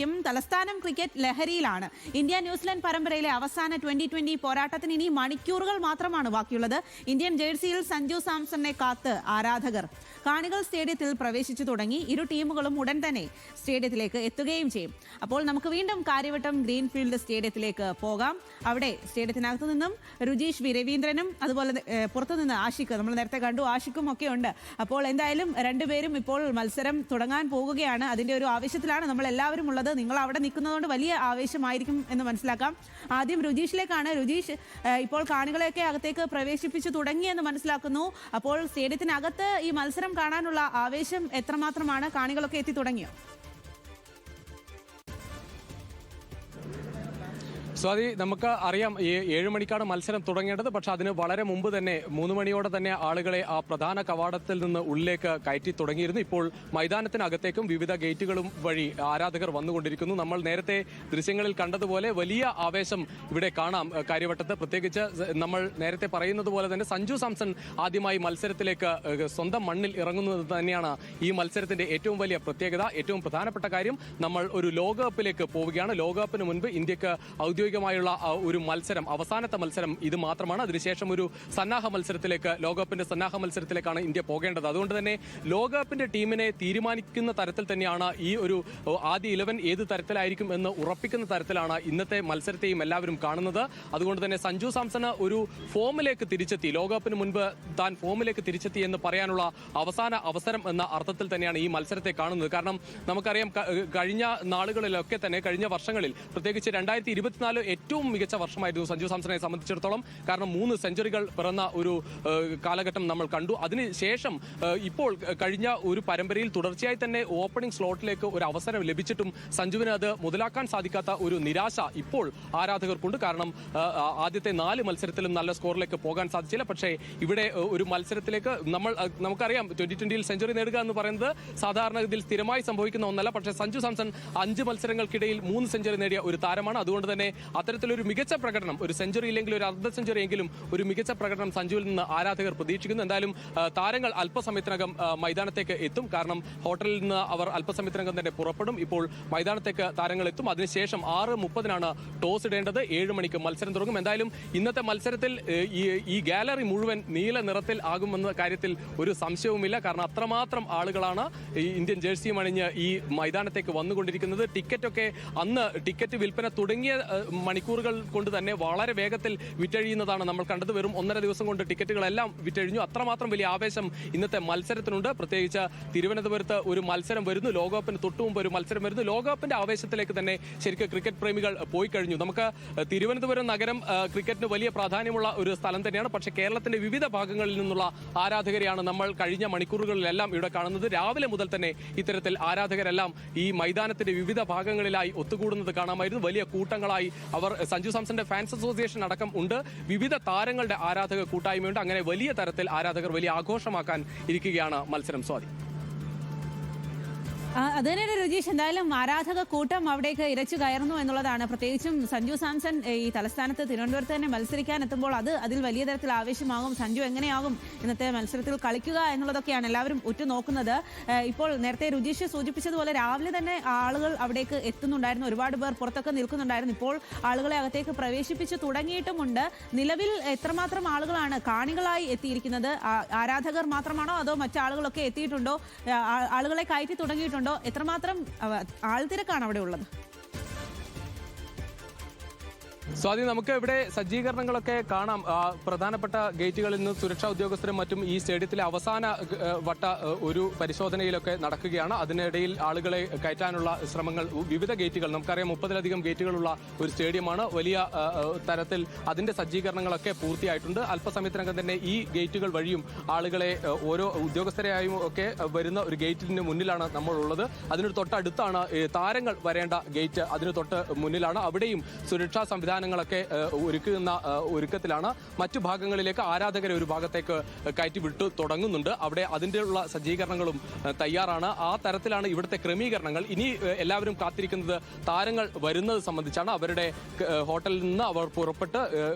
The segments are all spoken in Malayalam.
ശരിക്കും തലസ്ഥാനം ക്രിക്കറ്റ് ലഹരിയിലാണ്. ഇന്ത്യ ന്യൂസിലൻഡ് പരമ്പരയിലെ അവസാന 2020 പോരാട്ടത്തിന് ഇനി മണിക്കൂറുകൾ മാത്രമാണ് ബാക്കിയുള്ളത്. ഇന്ത്യൻ ജേഴ്സിയിൽ സഞ്ജു സാംസണിനെ കാത്ത് ആരാധകർ. കാണികൾ സ്റ്റേഡിയത്തിൽ പ്രവേശിച്ചു തുടങ്ങി. ഇരു ടീമുകളും ഉടൻ തന്നെ സ്റ്റേഡിയത്തിലേക്ക് എത്തുകയും ചെയ്യും. അപ്പോൾ നമുക്ക് വീണ്ടും കാര്യവട്ടം ഗ്രീൻഫീൽഡ് സ്റ്റേഡിയത്തിലേക്ക് പോകാം. അവിടെ സ്റ്റേഡിയത്തിനകത്തു നിന്നും രുജീഷ് വി രവീന്ദ്രനും അതുപോലെ പുറത്തുനിന്ന് ആഷിഖ്, നമ്മൾ നേരത്തെ കണ്ടു, ആഷിഖും ഒക്കെ ഉണ്ട്. അപ്പോൾ എന്തായാലും രണ്ടുപേരും ഇപ്പോൾ മത്സരം തുടങ്ങാൻ പോകുകയാണ്. അതിന്റെ ഒരു ആവേശത്തിലാണ് നമ്മൾ എല്ലാവരും ഉള്ളത്. നിങ്ങൾ അവിടെ നിൽക്കുന്നതുകൊണ്ട് വലിയ ആവേശമായിരിക്കും എന്ന് മനസ്സിലാക്കാം. ആദ്യം രുജീഷിലേക്കാണ്. രുജീഷ്, ഇപ്പോൾ കാണികളെയൊക്കെ അകത്തേക്ക് പ്രവേശിപ്പിച്ചു തുടങ്ങിയെന്ന് മനസ്സിലാക്കുന്നു. അപ്പോൾ സ്റ്റേഡിയത്തിനകത്ത് ഈ മത്സരം കാണാനുള്ള ആവേശം എത്രമാത്രമാണ്? കാണികളൊക്കെ എത്തി തുടങ്ങിയോ? സ്വാതി, നമുക്ക് അറിയാം 7 മണിക്കാണ് മത്സരം തുടങ്ങേണ്ടത്. പക്ഷെ അതിന് വളരെ മുമ്പ് തന്നെ 3 മണിയോടെ തന്നെ ആളുകളെ ആ പ്രധാന കവാടത്തിൽ നിന്ന് ഉള്ളിലേക്ക് കയറ്റി തുടങ്ങിയിരുന്നു. ഇപ്പോൾ മൈതാനത്തിനകത്തേക്കും വിവിധ ഗേറ്റുകളും വഴി ആരാധകർ വന്നുകൊണ്ടിരിക്കുന്നു. നമ്മൾ നേരത്തെ ദൃശ്യങ്ങളിൽ കണ്ടതുപോലെ വലിയ ആവേശം ഇവിടെ കാണാം കാര്യവട്ടത്ത്. പ്രത്യേകിച്ച് നമ്മൾ നേരത്തെ പറയുന്നത് പോലെ തന്നെ സഞ്ജു സാംസൺ ആദ്യമായി മത്സരത്തിലേക്ക് സ്വന്തം മണ്ണിൽ ഇറങ്ങുന്നത് തന്നെയാണ് ഈ മത്സരത്തിന്റെ ഏറ്റവും വലിയ പ്രത്യേകത. ഏറ്റവും പ്രധാനപ്പെട്ട കാര്യം, നമ്മൾ ഒരു ലോകകപ്പിലേക്ക് പോവുകയാണ്. ലോകകപ്പിന് മുൻപ് ഇന്ത്യക്ക് ഔദ്യോഗികമായുള്ള ഒരു മത്സരം, അവസാനത്തെ മത്സരം ഇത് മാത്രമാണ്. അതിനുശേഷം ഒരു സന്നാഹ മത്സരത്തിലേക്ക്, ലോകകപ്പിന്റെ സന്നാഹ മത്സരത്തിലേക്കാണ് ഇന്ത്യ പോകേണ്ടത്. അതുകൊണ്ട് തന്നെ ലോകകപ്പിന്റെ ടീമിനെ തീരുമാനിക്കുന്ന തരത്തിൽ തന്നെയാണ് ഈ ഒരു ആദ്യ 11 ഏത് തരത്തിലായിരിക്കും എന്ന് ഉറപ്പിക്കുന്ന തരത്തിലാണ് ഇന്നത്തെ മത്സരത്തെയും എല്ലാവരും കാണുന്നത്. അതുകൊണ്ട് തന്നെ സഞ്ജു സാംസണ് ഒരു ഫോമിലേക്ക് തിരിച്ചെത്തി, ലോകകപ്പിന് മുൻപ് താൻ ഫോമിലേക്ക് തിരിച്ചെത്തി എന്ന് പറയാനുള്ള അവസാന അവസരം എന്ന അർത്ഥത്തിൽ തന്നെയാണ് ഈ മത്സരത്തെ കാണുന്നത്. കാരണം നമുക്കറിയാം, കഴിഞ്ഞ നാളുകളിലൊക്കെ തന്നെ, കഴിഞ്ഞ വർഷങ്ങളിൽ, പ്രത്യേകിച്ച് 2024 ഏറ്റവും മികച്ച വർഷമായിരുന്നു സഞ്ജു സാംസണെ സംബന്ധിച്ചിടത്തോളം. കാരണം 3 സെഞ്ചുറികൾ പിറന്ന ഒരു കാലഘട്ടം നമ്മൾ കണ്ടു. അതിനുശേഷം ഇപ്പോൾ കഴിഞ്ഞ ഒരു പരമ്പരയിൽ തുടർച്ചയായി തന്നെ ഓപ്പണിംഗ് സ്ലോട്ടിലേക്ക് ഒരു അവസരം ലഭിച്ചിട്ടും സഞ്ജുവിന് അത് മുതലാക്കാൻ സാധിക്കാത്ത ഒരു നിരാശ ഇപ്പോൾ ആരാധകർക്കുണ്ട്. കാരണം ആദ്യത്തെ 4 മത്സരത്തിലും നല്ല സ്കോറിലേക്ക് പോകാൻ സാധിച്ചില്ല. പക്ഷേ ഇവിടെ ഒരു മത്സരത്തിലേക്ക് നമുക്കറിയാം, 2020 സെഞ്ചുറി നേടുക എന്ന് പറയുന്നത് സാധാരണഗതിയിൽ സ്ഥിരമായി സംഭവിക്കുന്ന ഒന്നല്ല. പക്ഷേ സഞ്ജു സാംസൺ 5 മത്സരങ്ങൾക്കിടയിൽ 3 സെഞ്ചുറി നേടിയ ഒരു താരമാണ്. അതുകൊണ്ട് തന്നെ അത്തരത്തിലൊരു മികച്ച പ്രകടനം, ഒരു സെഞ്ചുറി ഇല്ലെങ്കിൽ ഒരു അർദ്ധ സെഞ്ചുറി എങ്കിലും ഒരു മികച്ച പ്രകടനം സഞ്ജുവിൽ നിന്ന് ആരാധകർ പ്രതീക്ഷിക്കുന്നു. എന്തായാലും താരങ്ങൾ അല്പസമയത്തിനകം മൈതാനത്തേക്ക് എത്തും. കാരണം ഹോട്ടലിൽ നിന്ന് അവർ അല്പസമയത്തിനകം തന്നെ പുറപ്പെടും. ഇപ്പോൾ മൈതാനത്തേക്ക് താരങ്ങൾ എത്തും. അതിനുശേഷം 6:30 ടോസ് ഇടേണ്ടത്. 7 മണിക്ക് മത്സരം തുടങ്ങും. എന്തായാലും ഇന്നത്തെ മത്സരത്തിൽ ഈ ഗാലറി മുഴുവൻ നീല നിറത്തിൽ ആകുമെന്ന കാര്യത്തിൽ ഒരു സംശയവുമില്ല. കാരണം അത്രമാത്രം ആളുകളാണ് ഈ ഇന്ത്യൻ ജേഴ്സിയും അണിഞ്ഞ് ഈ മൈതാനത്തേക്ക് വന്നുകൊണ്ടിരിക്കുന്നത്. ടിക്കറ്റൊക്കെ അന്ന് ടിക്കറ്റ് വിൽപ്പന തുടങ്ങിയ മണിക്കൂറുകൾ കൊണ്ട് തന്നെ വളരെ വേഗത്തിൽ വിറ്റഴിയുന്നതാണ് നമ്മൾ കണ്ടത്. വെറും 1.5 ദിവസം കൊണ്ട് ടിക്കറ്റുകളെല്ലാം വിറ്റഴിഞ്ഞു. അത്രമാത്രം വലിയ ആവേശം ഇന്നത്തെ മത്സരത്തിനുണ്ട്. പ്രത്യേകിച്ച് തിരുവനന്തപുരത്ത് ഒരു മത്സരം വരുന്നു, ലോകകപ്പിന് തൊട്ടുമുമ്പ് ഒരു മത്സരം വരുന്നു. ലോകകപ്പിന്റെ ആവേശത്തിലേക്ക് തന്നെ ശരിക്കും ക്രിക്കറ്റ് പ്രേമികൾ പോയി കഴിഞ്ഞു. നമുക്ക് തിരുവനന്തപുരം നഗരം ക്രിക്കറ്റിന് വലിയ പ്രാധാന്യമുള്ള ഒരു സ്ഥലം തന്നെയാണ്. പക്ഷേ കേരളത്തിന്റെ വിവിധ ഭാഗങ്ങളിൽ നിന്നുള്ള ആരാധകരെയാണ് നമ്മൾ കഴിഞ്ഞ മണിക്കൂറുകളിലെല്ലാം ഇവിടെ കാണുന്നത്. രാവിലെ മുതൽ തന്നെ ഇത്തരത്തിൽ ആരാധകരെല്ലാം ഈ മൈതാനത്തിന്റെ വിവിധ ഭാഗങ്ങളിലായി ഒത്തുകൂടുന്നത് കാണാമായിരുന്നു. വലിയ കൂട്ടങ്ങളായി അവർ, സഞ്ജു സാംസന്റെ ഫാൻസ് അസോസിയേഷൻ അടക്കം ഉണ്ട്, വിവിധ താരങ്ങളുടെ ആരാധക കൂട്ടായ്മയുണ്ട്. അങ്ങനെ വലിയ തരത്തിൽ ആരാധകർ വലിയ ആഘോഷമാക്കാൻ ഇരിക്കുകയാണ് മത്സരം. സ്വാതി, അത് തന്നെയാണ് രുജീഷ്. എന്തായാലും ആരാധക കൂട്ടം അവിടേക്ക് ഇരച്ചു കയറുന്നു എന്നുള്ളതാണ്. പ്രത്യേകിച്ചും സഞ്ജു സാംസൺ ഈ തലസ്ഥാനത്ത് തിരുവനന്തപുരത്ത് തന്നെ മത്സരിക്കാൻ എത്തുമ്പോൾ അതിൽ വലിയ തരത്തിൽ ആവേശമാകും. സഞ്ജു എങ്ങനെയാകും ഇന്നത്തെ മത്സരത്തിൽ കളിക്കുക എന്നുള്ളതൊക്കെയാണ് എല്ലാവരും ഉറ്റുനോക്കുന്നത്. ഇപ്പോൾ നേരത്തെ രുജീഷ് സൂചിപ്പിച്ചതുപോലെ രാവിലെ തന്നെ ആളുകൾ അവിടേക്ക് എത്തുന്നുണ്ടായിരുന്നു. ഒരുപാട് പേർ പുറത്തൊക്കെ നിൽക്കുന്നുണ്ടായിരുന്നു. ഇപ്പോൾ ആളുകളെ അകത്തേക്ക് പ്രവേശിപ്പിച്ചു തുടങ്ങിയിട്ടുമുണ്ട്. നിലവിൽ എത്രമാത്രം ആളുകളാണ് കാണികളായി എത്തിയിരിക്കുന്നത്? ആരാധകർ മാത്രമാണോ അതോ മറ്റാളുകളൊക്കെ എത്തിയിട്ടുണ്ടോ? ആളുകളെ കയറ്റി തുടങ്ങിയിട്ടുണ്ടോ? എത്രമാത്രം ആൾത്തിരക്കാണ് അവിടെ ഉള്ളത്? സ്വാതി, നമുക്ക് ഇവിടെ സജ്ജീകരണങ്ങളൊക്കെ കാണാം. പ്രധാനപ്പെട്ട ഗേറ്റുകളിൽ നിന്ന് സുരക്ഷാ ഉദ്യോഗസ്ഥരും മറ്റും ഈ സ്റ്റേഡിയത്തിലെ അവസാന വട്ട ഒരു പരിശോധനയിലൊക്കെ നടക്കുകയാണ്. അതിനിടയിൽ ആളുകളെ കയറ്റാനുള്ള ശ്രമങ്ങൾ, വിവിധ ഗേറ്റുകൾ, നമുക്കറിയാം 30-ലധികം ഗേറ്റുകളുള്ള ഒരു സ്റ്റേഡിയമാണ്. വലിയ തരത്തിൽ അതിന്റെ സജ്ജീകരണങ്ങളൊക്കെ പൂർത്തിയായിട്ടുണ്ട്. അല്പസമയത്തിനകം തന്നെ ഈ ഗേറ്റുകൾ വഴിയും ആളുകളെ ഓരോ ഉദ്യോഗസ്ഥരെയായും ഒക്കെ വരുന്ന ഒരു ഗേറ്റിന് മുന്നിലാണ് നമ്മളുള്ളത്. അതിനൊരു തൊട്ടടുത്താണ് താരങ്ങൾ വരേണ്ട ഗേറ്റ്, അതിന് തൊട്ട് മുന്നിലാണ്. അവിടെയും സുരക്ഷാ സംവിധാനം സംവിധാനങ്ങളൊക്കെ ഒരുക്കത്തിലാണ്. മറ്റു ഭാഗങ്ങളിലേക്ക് ആരാധകരെ ഒരു ഭാഗത്തേക്ക് കയറ്റി വിട്ടു തുടങ്ങുന്നുണ്ട്. അവിടെ അതിൻ്റെയുള്ള സജ്ജീകരണങ്ങളും തയ്യാറാണ്. ആ തരത്തിലാണ് ഇവിടുത്തെ ക്രമീകരണങ്ങൾ. ഇനി എല്ലാവരും കാത്തിരിക്കുന്നത് താരങ്ങൾ വരുന്നത് സംബന്ധിച്ചാണ്. അവരുടെ ഹോട്ടലിൽ നിന്ന് അവർ പുറപ്പെട്ട്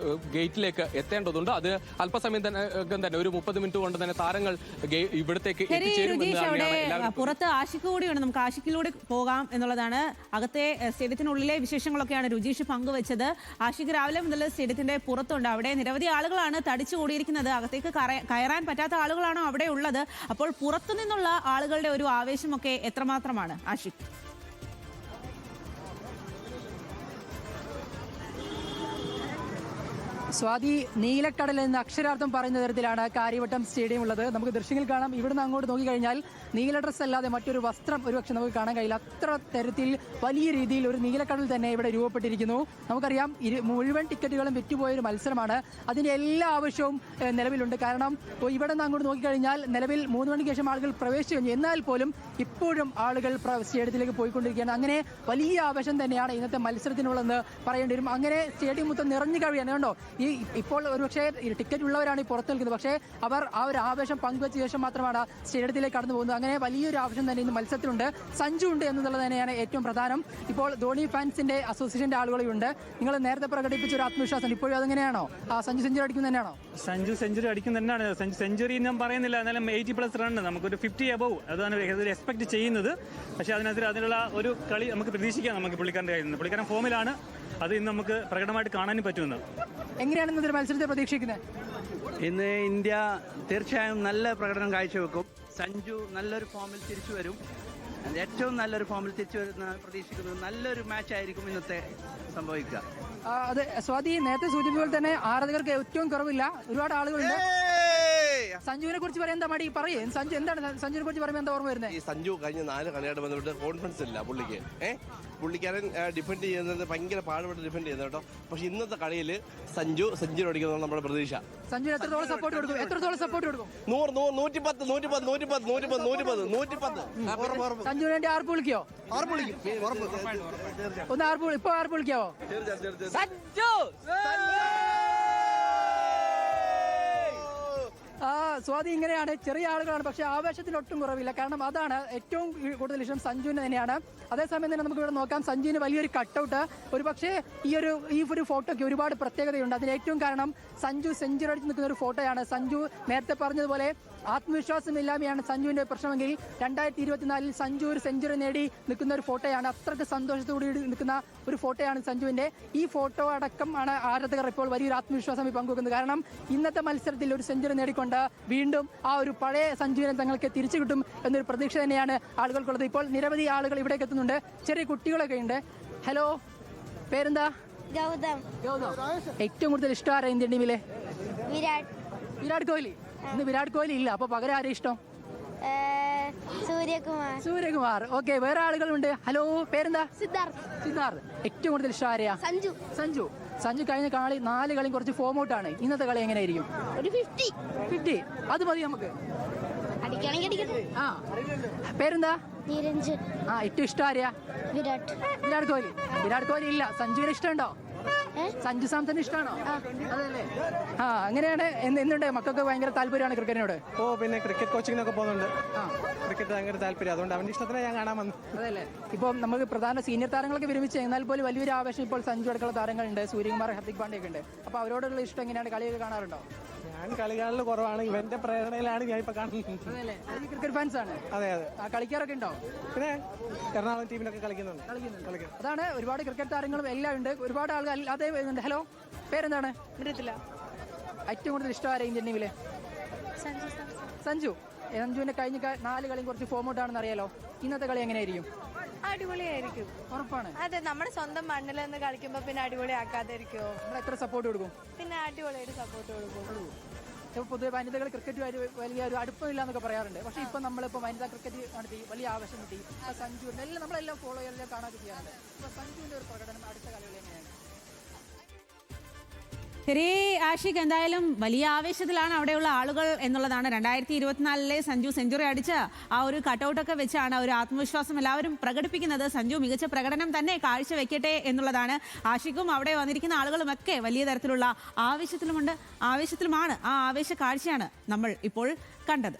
ഗേറ്റിലേക്ക് എത്തേണ്ടതുണ്ട്. അത് അല്പസമയം തന്നെ ഒരു 30 മിനിറ്റ് കൊണ്ട് തന്നെ താരങ്ങൾ ഇവിടത്തേക്ക് എത്തിച്ചേരും. പുറത്ത് ആഷിക്ക് കൂടിയുണ്ട്, നമുക്ക് ആഷിക്കിലൂടെ പോകാം എന്നുള്ളതാണ്. അകത്തെ സ്റ്റേഡിയത്തിനുള്ളിലെ വിശേഷങ്ങളൊക്കെയാണ് രുചീഷ് പങ്കുവച്ചത്. ആഷിക്ക് രാവിലെ മുതൽ സ്റ്റേഡിയത്തിന്റെ പുറത്തുണ്ട്. അവിടെ നിരവധി ആളുകളാണ് തടിച്ചു കൂടിയിരിക്കുന്നത്. അകത്തേക്ക് കയറാൻ പറ്റാത്ത ആളുകളാണോ അവിടെ ഉള്ളത്? അപ്പോൾ പുറത്തു നിന്നുള്ള ആളുകളുടെ ഒരു ആവേശമൊക്കെ എത്രമാത്രമാണ് ആഷിഖ്? സ്വാതി, നീലക്കടൽ എന്ന അക്ഷരാർത്ഥം പറയുന്ന തരത്തിലാണ് കാര്യവട്ടം സ്റ്റേഡിയം ഉള്ളത്. നമുക്ക് ദൃശ്യങ്ങൾ കാണാം. ഇവിടുന്ന് അങ്ങോട്ട് നോക്കിക്കഴിഞ്ഞാൽ നീല ഡ്രസ് അല്ലാതെ മറ്റൊരു വസ്ത്രം ഒരുപക്ഷെ നമുക്ക് കാണാൻ കഴിയില്ല. അത്ര തരത്തിൽ വലിയ രീതിയിൽ ഒരു നീലക്കടൽ തന്നെ ഇവിടെ രൂപപ്പെട്ടിരിക്കുന്നു. നമുക്കറിയാം മുഴുവൻ ടിക്കറ്റുകളും വിറ്റുപോയൊരു മത്സരമാണ്. അതിൻ്റെ എല്ലാ ആവശ്യവും നിലവിലുണ്ട്. കാരണം ഇവിടെ നിന്ന് അങ്ങോട്ട് നോക്കിക്കഴിഞ്ഞാൽ നിലവിൽ 3 മണിക്ക് ശേഷം ആളുകൾ പ്രവേശിച്ചു കഴിഞ്ഞു. എന്നാൽ പോലും ഇപ്പോഴും ആളുകൾ സ്റ്റേഡിയത്തിലേക്ക് പോയിക്കൊണ്ടിരിക്കുകയാണ്. അങ്ങനെ വലിയ ആവേശം തന്നെയാണ് ഇന്നത്തെ മത്സരത്തിനുള്ളതെന്ന് പറയേണ്ടി വരും. അങ്ങനെ സ്റ്റേഡിയം മൊത്തം നിറഞ്ഞു കഴിയാണ്. കണ്ടോ, ഇപ്പോൾ ഒരുപക്ഷെ ടിക്കറ്റ് ഉള്ളവരാണ് ഈ പുറത്ത് നിൽക്കുന്നത്. പക്ഷേ അവർ ആ ഒരു ആവേശം പങ്കുവച്ച ശേഷം മാത്രമാണ് സ്റ്റേഡിയത്തിലേക്ക് കടന്നു പോകുന്നത്. അങ്ങനെ വലിയൊരു ആവേശം തന്നെ ഇന്ന് മത്സരത്തിലുണ്ട്. സഞ്ജു ഉണ്ട് എന്നുള്ളത് തന്നെയാണ് ഏറ്റവും പ്രധാനം. ഇപ്പോൾ ധോണി ഫാൻസിന്റെ അസോസിയേഷന്റെ ആളുകളുണ്ട്. നിങ്ങൾ നേരത്തെ പ്രകടിപ്പിച്ച ഒരു ആത്മവിശ്വാസം ഇപ്പോഴും അതെങ്ങനെയാണോ? സഞ്ജു സെഞ്ചുറി അടിക്കുന്നത് തന്നെയാണോ? സഞ്ജു സെഞ്ചുറി അടിക്കുന്നത് തന്നെയാണ്. സെഞ്ചുറി ഞാൻ പറയുന്നില്ല, എന്നാലും 80+ റൺ, നമുക്കൊരു 50 അബവ് അതാണ് എക്സ്പെക്ട് ചെയ്യുന്നത്. പക്ഷേ അതിനുള്ള ഒരു കളി നമുക്ക് പ്രതീക്ഷിക്കാം. നമുക്ക് പുള്ളിക്കാരൻ്റെ കയ്യിൽ നിന്ന് പുള്ളിക്കാരൻ ഫോമിലാണ്. അത് ഇന്ന് നമുക്ക് പ്രകടമായിട്ട് കാണാനും പറ്റുമെന്ന്. എങ്ങനെയാണ് ഇന്നത്തെ മത്സരത്തെ പ്രതീക്ഷിക്കുന്നത്? ഇന്ന് ഇന്ത്യ തീർച്ചയായും നല്ല പ്രകടനം കാഴ്ചവെക്കും. സഞ്ജു നല്ലൊരു ഫോമിൽ തിരിച്ചു വരും. ഏറ്റവും നല്ലൊരു ഫോമിൽ തിരിച്ചു വരുന്ന പ്രതീക്ഷിക്കുന്നത് നല്ലൊരു മാച്ച് ആയിരിക്കും ഇന്നത്തെ സംഭവിക്കുക. അതെ സ്വാതി, നേരത്തെ സൂചിപ്പിച്ചതുപോലെ തന്നെ ആരാധകർക്ക് ഏറ്റവും കുറവില്ല. ഒരുപാട് ആളുകളുണ്ട്. സഞ്ജുവിനെ കുറിച്ച് പറയാൻ എന്താ മടി? പറയേ സഞ്ജു, എന്താണ് സഞ്ജുവിനെ കുറിച്ച് പറയുമ്പോൾ എന്താ ഓർമ്മ വരുന്നത്? ഈ സഞ്ജു കഴിഞ്ഞ 4 കളിയായിട്ട് ബന്ധപ്പെട്ട് കോൺഫിഡൻസ് ഇല്ല പുള്ളിക്ക്. പുള്ളിക്കാരൻ ഡിഫെൻഡ് ചെയ്യുന്നത് ഭയങ്കര പാടുപെട്ട് ഡിഫെൻഡ് ചെയ്യുന്നത് കേട്ടോ. പക്ഷെ ഇന്നത്തെ കളിയിൽ സഞ്ജു സെഞ്ചുറി അടിക്കുന്നതാണ് നമ്മുടെ പ്രതീക്ഷ. സഞ്ജുവിന് എത്രത്തോളം സപ്പോർട്ട് കൊടുക്കും? 100, 110. സഞ്ജുവിന് വേണ്ടി ആർപ്പ് വിളിക്കോ? ഒന്ന് ഇപ്പൊ ആർപ്പ് വിളിക്കാവോ? സ്വാതി, ഇങ്ങനെയാണ്. ചെറിയ ആളുകളാണ്, പക്ഷെ ആവേശത്തിന് ഒട്ടും കുറവില്ല. കാരണം അതാണ് ഏറ്റവും കൂടുതൽ ഇഷ്ടം സഞ്ജുവിന് തന്നെയാണ്. അതേസമയം തന്നെ നമുക്ക് ഇവിടെ നോക്കാം, സഞ്ജുവിന് വലിയൊരു കട്ടൗട്ട്. ഒരു പക്ഷേ ഈ ഒരു ഫോട്ടോയ്ക്ക് ഒരുപാട് പ്രത്യേകതയുണ്ട്. അതിന് ഏറ്റവും കാരണം സഞ്ജു സെഞ്ചുറി അടിച്ച് നിൽക്കുന്ന ഒരു ഫോട്ടോയാണ്. സഞ്ജു നേരത്തെ പറഞ്ഞതുപോലെ ആത്മവിശ്വാസമില്ലാതെയാണ് സഞ്ജുവിന്റെ പ്രശ്നമെങ്കിൽ 2024 സഞ്ജു ഒരു സെഞ്ചുറി നേടി നിൽക്കുന്ന ഒരു ഫോട്ടോയാണ്. അത്രയ്ക്ക് സന്തോഷത്തോടെ നിൽക്കുന്ന ഒരു ഫോട്ടോയാണ് സഞ്ജുവിന്റെ. ഈ ഫോട്ടോ അടക്കം ആണ് ആരാധകർ ഇപ്പോൾ വലിയൊരു ആത്മവിശ്വാസം പങ്കുവെക്കുന്നത്. കാരണം ഇന്നത്തെ മത്സരത്തിൽ ഒരു സെഞ്ചുറി നേടിക്കൊണ്ട് വീണ്ടും ആ ഒരു പഴയ സഞ്ജുവിനെ തങ്ങൾക്ക് തിരിച്ചു കിട്ടും എന്നൊരു പ്രതീക്ഷ തന്നെയാണ് ആളുകൾക്കുള്ളത്. ഇപ്പോൾ നിരവധി ആളുകൾ ഇവിടേക്ക് എത്തുന്നുണ്ട്. ചെറിയ കുട്ടികളൊക്കെ ഉണ്ട്. ഹലോ, പേരെന്താ? ഗൗതം. ഏറ്റവും കൂടുതൽ ഇഷ്ടം ആരാ ഇന്ത്യൻ ടീമിലെ? വിരാട് കോഹ്ലി. ഇന്ന് വിരാട് കോഹ്ലി ഇല്ല, അപ്പൊ പകരം ആരെയും ഇഷ്ടം? സൂര്യകുമാർ. ഓക്കെ, വേറെ ആളുകളുണ്ട്. ഹലോ, പേരെന്താ? സിദ്ധാർത്ഥ്. ഏറ്റവും കൂടുതൽ ഇഷ്ടം ആരെയാ? സഞ്ജു കഴിഞ്ഞ കളി 4 കളിയും കുറച്ച് ഫോം ഔട്ട് ആണ്. ഇന്നത്തെ കളി എങ്ങനെയായിരിക്കും? ഒരു 50. അത് മതി നമുക്ക്. അടിക്കണമെങ്കിൽ പേരെന്താ? നിരഞ്ജൻ. ഏറ്റവും ഇഷ്ടം ആരെയാ? വിരാട് കോഹ്ലി ഇല്ല. സഞ്ജുവിനെ ഇഷ്ടമുണ്ടോ? സഞ്ജു സാംസൺ ഇഷ്ടമാണോ? അതല്ലേ. അങ്ങനെയാണ്. എന്തുണ്ട് മക്കൾക്ക് ഭയങ്കര താല്പര്യമാണ് ക്രിക്കറ്റിനോട്? പിന്നെ ക്രിക്കറ്റ് കോച്ചിങ്ങിനൊക്കെ പോകുന്നുണ്ട്. ക്രിക്കറ്റ് ഭയങ്കര താല്പര്യം, അതുകൊണ്ട് അവന്റെ ഇഷ്ടത്തിന് ഞാൻ കാണാൻ വന്നു. അതല്ലേ. ഇപ്പോൾ നമുക്ക് പ്രധാന സീനിയർ താരങ്ങളൊക്കെ വിരമിച്ച്, എന്നാൽ പോലും വലിയൊരു ആവേശം ഇപ്പോൾ സഞ്ജു അടക്കമുള്ള താരങ്ങളുണ്ട്. സൂര്യകുമാർ, ഹർദിക് പാണ്ഡ്യ ഉണ്ട്. അപ്പോൾ അവരോടുള്ള ഇഷ്ടം എങ്ങനെയാണ്? കളിയൊക്കെ കാണാറുണ്ടോ? ഞാൻ കളി കാണൽ കുറവാണ്. ഇവന്റെ പ്രേരണയിലാണ് ഞാൻ ഇപ്പൊ കാണുന്നത്. അതല്ലേ. ക്രിക്കറ്റ് ഫാൻസ് ആണ്. അതെ. കളിക്കാറൊക്കെ ഉണ്ടോ? പിന്നെ എറണാകുളം ടീമിലൊക്കെ കളിക്കുന്നുണ്ട്. അതാണ്. ഒരുപാട് ക്രിക്കറ്റ് താരങ്ങളും എല്ലാം ഉണ്ട്. ഒരുപാട് ആളുകൾ അതേ വരുന്നുണ്ട്. ഹലോ, പേരെന്താണ്? ഏറ്റവും കൂടുതൽ ഇഷ്ടം ആരാ ഇന്ത്യൻ ടീമിലെ? സഞ്ജുവിന്റെ കഴിഞ്ഞ 4 കളിയും കുറച്ച് ഫോം ഔട്ട് ആണെന്ന് അറിയാലോ. ഇന്നത്തെ കളി എങ്ങനെയായിരിക്കും? അടിപൊളിയായിരിക്കും. ഉറപ്പാണ്. അതെ, നമ്മുടെ സ്വന്തം മണ്ണിൽ നിന്ന് കളിക്കുമ്പോ പിന്നെ അടിപൊളിയാക്കാതിരിക്കുമോ? നമ്മൾ എത്ര സപ്പോർട്ട് കൊടുക്കും? പിന്നെ അടിപൊളിയായിട്ട് സപ്പോർട്ട് കൊടുക്കും. പൊതുവെ വനിതകൾ ക്രിക്കറ്റ് വലിയ ഒരു അടുപ്പമില്ല എന്നൊക്കെ പറയാറുണ്ട്. പക്ഷേ ഇപ്പൊ നമ്മളിപ്പോ വനിതാ ക്രിക്കറ്റ് നടത്തി വലിയ ആവശ്യം കിട്ടി. സഞ്ജു എല്ലാം നമ്മളെല്ലാം ഫോളോ ചെയ്യാൻ കാണാൻ ചെയ്യാറുണ്ട്. അപ്പൊ സഞ്ജുവിന്റെ ഒരു പ്രകടനം അടുത്ത കളികൾ എങ്ങനെയാണ്? ശരി ആഷിഖ്, എന്തായാലും വലിയ ആവേശത്തിലാണ് അവിടെയുള്ള ആളുകൾ എന്നുള്ളതാണ്. 2024 സഞ്ജു സെഞ്ചുറി അടിച്ച ആ ഒരു കട്ടൗട്ടൊക്കെ വെച്ചാണ് ഒരു ആത്മവിശ്വാസം എല്ലാവരും പ്രകടിപ്പിക്കുന്നത്. സഞ്ജു മികച്ച പ്രകടനം തന്നെ കാഴ്ചവെക്കട്ടെ എന്നുള്ളതാണ്. ആഷിഖും അവിടെ വന്നിരിക്കുന്ന ആളുകളുമൊക്കെ വലിയ തരത്തിലുള്ള ആവേശത്തിലുമാണ്. ആ ആവേശ കാഴ്ചയാണ് നമ്മൾ ഇപ്പോൾ കണ്ടത്.